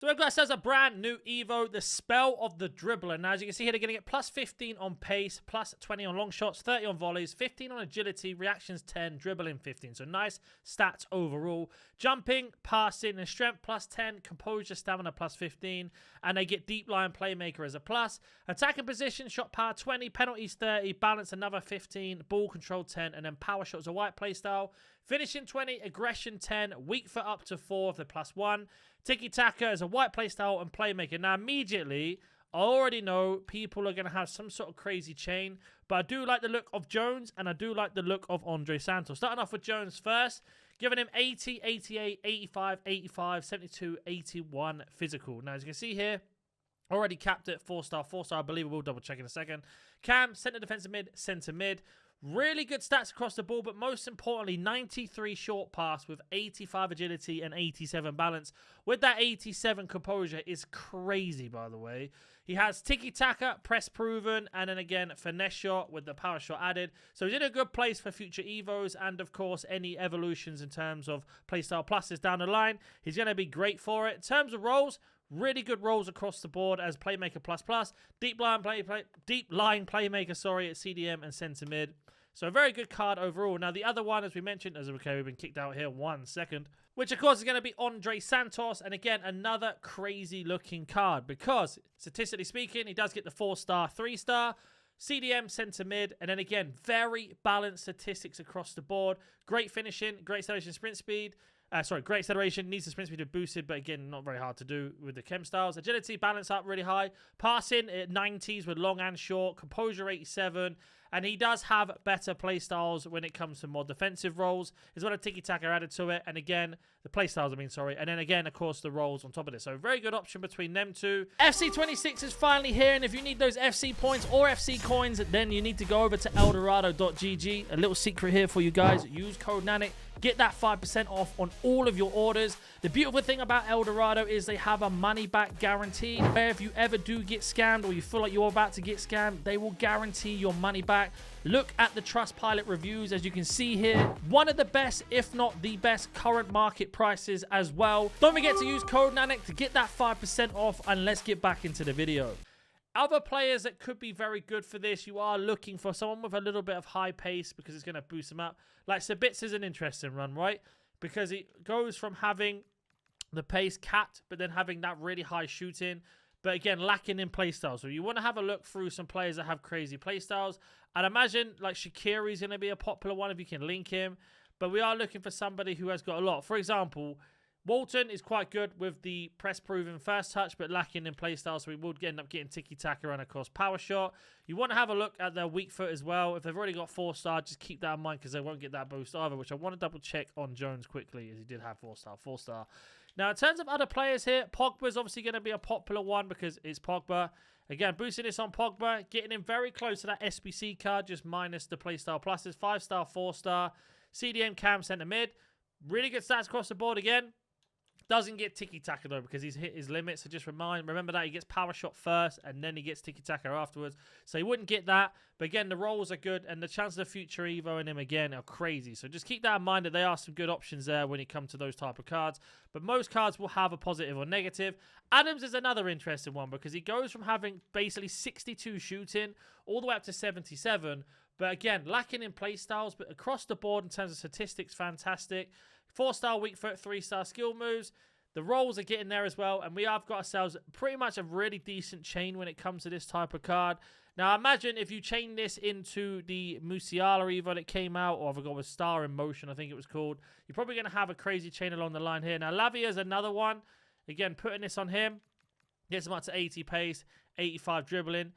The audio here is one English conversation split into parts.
So we've got ourselves a brand new Evo, the Spell of the Dribbler. Now, as you can see here, they're going to get plus 15 on pace, plus 20 on long shots, 30 on volleys, 15 on agility, reactions 10, dribbling 15. So nice stats overall. Jumping, passing, and strength plus 10, composure, stamina plus 15. And they get deep line playmaker as a plus. Attacking position, shot power 20, penalties 30, balance another 15, ball control 10, and then power shots a white playstyle. Finishing 20, aggression 10, weak foot up to 4 of the plus 1. Tiki-taka is a white playstyle and playmaker. Now, immediately, I already know people are going to have some sort of crazy chain, but I do like the look of Jones, and I do like the look of Andrey Santos. Starting off with Jones first, giving him 80, 88, 85, 85, 72, 81 physical. Now, as you can see here, already capped it 4-star, 4-star. I believe we'll double check in a second. Cam, centre defensive mid, centre mid. Really good stats across the ball, but most importantly, 93 short pass with 85 agility and 87 balance. With that 87 composure is crazy, by the way. He has tiki-taka, press proven, and then again, finesse shot with the power shot added. So he's in a good place for future Evos and, of course, any evolutions in terms of playstyle pluses down the line. He's going to be great for it. In terms of roles, really good roles across the board as playmaker plus, deep line playmaker, sorry, at CDM and centre mid. So a very good card overall. Now the other one, as we mentioned, we've been kicked out here 1 second, which of course is going to be Andrey Santos, and again another crazy looking card because statistically speaking, he does get the 4-star, 3-star. CDM, centre mid, and then again, very balanced statistics across the board. Great finishing, great acceleration, sprint speed. Great acceleration, needs the sprint speed to be boosted, but again, not very hard to do with the chemstyles. Agility, balance up really high. Passing at 90s with long and short. Composure 87. And he does have better playstyles when it comes to more defensive roles. As well as tiki-taka added to it. And again, the playstyles, And then again, of course, the roles on top of this. So very good option between them two. FC26 is finally here. And if you need those FC points or FC coins, then you need to go over to Eldorado.gg. A little secret here for you guys. Use code NANIC. Get that 5% off on all of your orders. The beautiful thing about Eldorado is they have a money-back guarantee. Where if you ever do get scammed or you feel like you're about to get scammed, they will guarantee your money back. Look at the Trustpilot reviews. As you can see here, one of the best, if not the best, current market prices as well. Don't forget to use code NANIC to get that 5% off, and let's get back into the video. Other players that could be very good for this, you are looking for someone with a little bit of high pace because it's going to boost them up. Like Sabitz is an interesting run, right? Because it goes from having the pace capped, but then having that really high shooting, but again, lacking in playstyle. So you want to have a look through some players that have crazy playstyles. I'd imagine like Shaqiri is going to be a popular one if you can link him. But we are looking for somebody who has got a lot. For example, Walton is quite good with the press-proven first touch, but lacking in playstyle, so we would end up getting tiki-taka and, of course, power shot. You want to have a look at their weak foot as well. If they've already got 4-star, just keep that in mind because they won't get that boost either, which I want to double-check on Jones quickly, as he did have 4-star, 4-star. Now, in terms of other players here, Pogba's obviously going to be a popular one because it's Pogba. Again, boosting this on Pogba, getting him very close to that SBC card, just minus the playstyle pluses. 5-star, 4-star, CDM, Cam, centre mid. Really good stats across the board again. Doesn't get tiki-taka though because he's hit his limit. So just remember that he gets power shot first and then he gets tiki-taka afterwards. So he wouldn't get that. But again, the rolls are good and the chances of future Evo in him again are crazy. So just keep that in mind that there are some good options there when it comes to those type of cards. But most cards will have a positive or negative. Adams is another interesting one because he goes from having basically 62 shooting all the way up to 77. But again, lacking in play styles, but across the board in terms of statistics, fantastic. 4-star weak foot, 3-star skill moves. The rolls are getting there as well. And we have got ourselves pretty much a really decent chain when it comes to this type of card. Now, imagine if you chain this into the Musiala Evo that came out, or I've got with Star in Motion, I think it was called. You're probably going to have a crazy chain along the line here. Now, Lavia is another one. Again, putting this on him. Gets him up to 80 pace, 85 dribbling.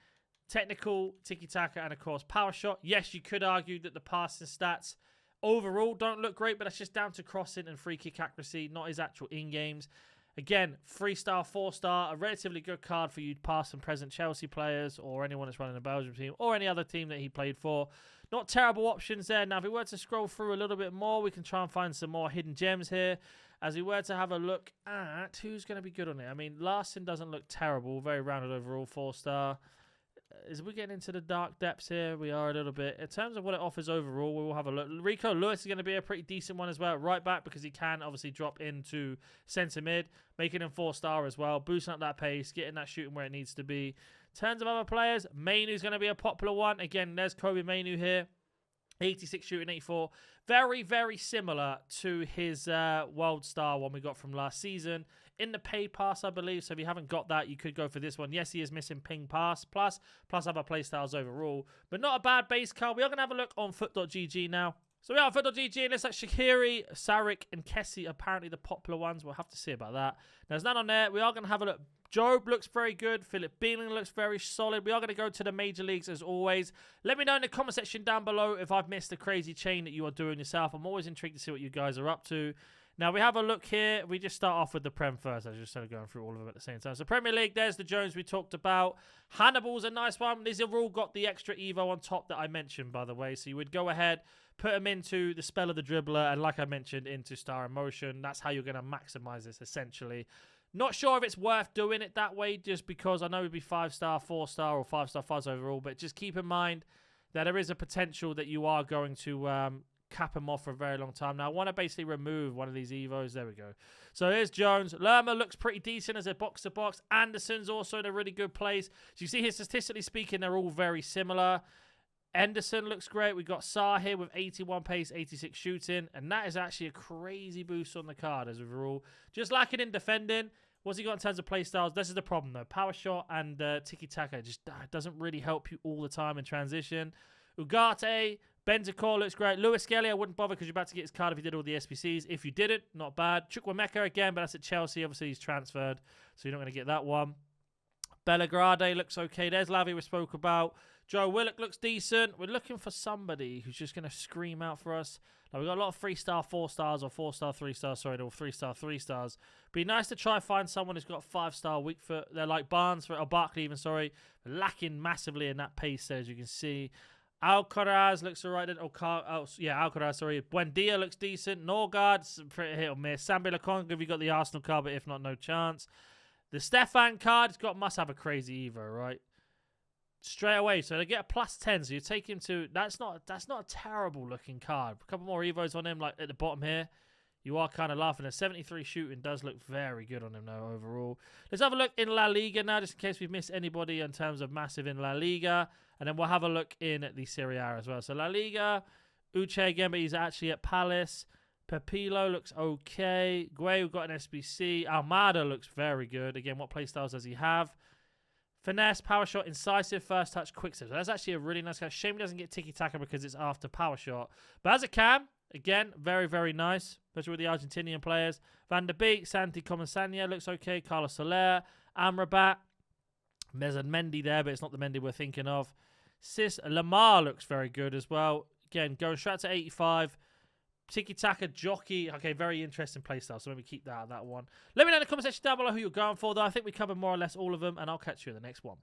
Technical, tiki-taka, and of course, power shot. Yes, you could argue that the passing stats overall don't look great, but that's just down to crossing and free kick accuracy, not his actual in-games. Again, 3-star, 4-star, a relatively good card for you past and present Chelsea players or anyone that's running a Belgium team or any other team that he played for. Not terrible options there. Now, if we were to scroll through a little bit more, we can try and find some more hidden gems here. As we were to have a look at who's going to be good on it. I mean, Larson doesn't look terrible. Very rounded overall, 4-star. Is we getting into the dark depths here? We are a little bit. In terms of what it offers overall, we will have a look. Rico Lewis is going to be a pretty decent one as well. Right back, because he can obviously drop into centre mid, making him 4-star as well. Boosting up that pace, getting that shooting where it needs to be. In terms of other players, Mainu's going to be a popular one. Again, there's Kobe Mainu here. 86 shooting, 84. Very, very similar to his World Star one we got from last season. In the pay pass, I believe. So if you haven't got that, you could go for this one. Yes, he is missing ping pass plus other playstyles overall. But not a bad base card. We are going to have a look on foot.gg now. So we are on foot.gg, and it's like Shaqiri, Saric, and Kessie, apparently the popular ones. We'll have to see about that. There's none on there. We are going to have a look. Job looks very good. Philip Beeling looks very solid. We are going to go to the major leagues as always. Let me know in the comment section down below if I've missed a crazy chain that you are doing yourself. I'm always intrigued to see what you guys are up to. Now, we have a look here. We just start off with the Prem first. I was just sort of going through all of them at the same time. So, Premier League, there's the Jones we talked about. Hannibal's a nice one. These have all got the extra Evo on top that I mentioned, by the way. So, you would go ahead, put them into the spell of the Dribbler, and like I mentioned, into Star Emotion. That's how you're going to maximize this, essentially. Not sure if it's worth doing it that way, just because I know it'd be 5-star, 4-star, or 5-star fuzz overall. But just keep in mind that there is a potential that you are going to cap him off for a very long time. Now, I want to basically remove one of these Evos. There we go. So here's Jones. Lerma looks pretty decent as a box-to-box. Anderson's also in a really good place. So you see here, statistically speaking, they're all very similar. Henderson looks great. We've got Sarr here with 81 pace, 86 shooting. And that is actually a crazy boost on the card as overall. Just lacking in defending. What's he got in terms of play styles? This is the problem, though. Power shot and tiki-taka just doesn't really help you all the time in transition. Ugarte, Bentancur looks great. Lewis Skelly, I wouldn't bother because you're about to get his card if you did all the SBCs. If you didn't, not bad. Chukwuemeka again, but that's at Chelsea. Obviously, he's transferred, so you're not going to get that one. Belgrade looks okay. There's Lavi we spoke about. Joe Willock looks decent. We're looking for somebody who's just going to scream out for us. Now, we've got a lot of 3-star 4-stars or 4-star 3-stars, sorry, or 3-star 3-stars. Be nice to try and find someone who's got 5-star weak foot. They're like Barnes, or Barkley even, sorry. Lacking massively in that pace there, as you can see. Alcaraz looks alright. Alcaraz, sorry. Buendia looks decent. Norgard's pretty hit or miss. Sambi Laconga, if you got the Arsenal card, but if not, no chance. The Stefan card must have a crazy Evo, right? Straight away. So they get a +10. So you take him to... That's not a terrible looking card. A couple more Evos on him, like at the bottom here. You are kind of laughing. A 73 shooting does look very good on him now overall. Let's have a look in La Liga now, just in case we've missed anybody in terms of massive in La Liga. And then we'll have a look in the Serie A as well. So La Liga, Uche again, but he's actually at Palace. Pepilo looks okay. Guay, we've got an SBC. Almada looks very good. Again, what playstyles does he have? Finesse, power shot, incisive, first touch, quick step. So that's actually a really nice guy. Shame he doesn't get tiki-taka because it's after power shot. But as it can, again, very, very nice. Especially with the Argentinian players. Van der Beek, Santi Comasania looks okay. Carlos Soler, Amrabat. There's a Mendy there, but it's not the Mendy we're thinking of. Lamar looks very good as well. Again, going straight to 85. Tiki-taka, jockey. Okay, very interesting playstyle. So maybe keep that one. Let me know in the comment section down below who you're going for, though. I think we covered more or less all of them, and I'll catch you in the next one.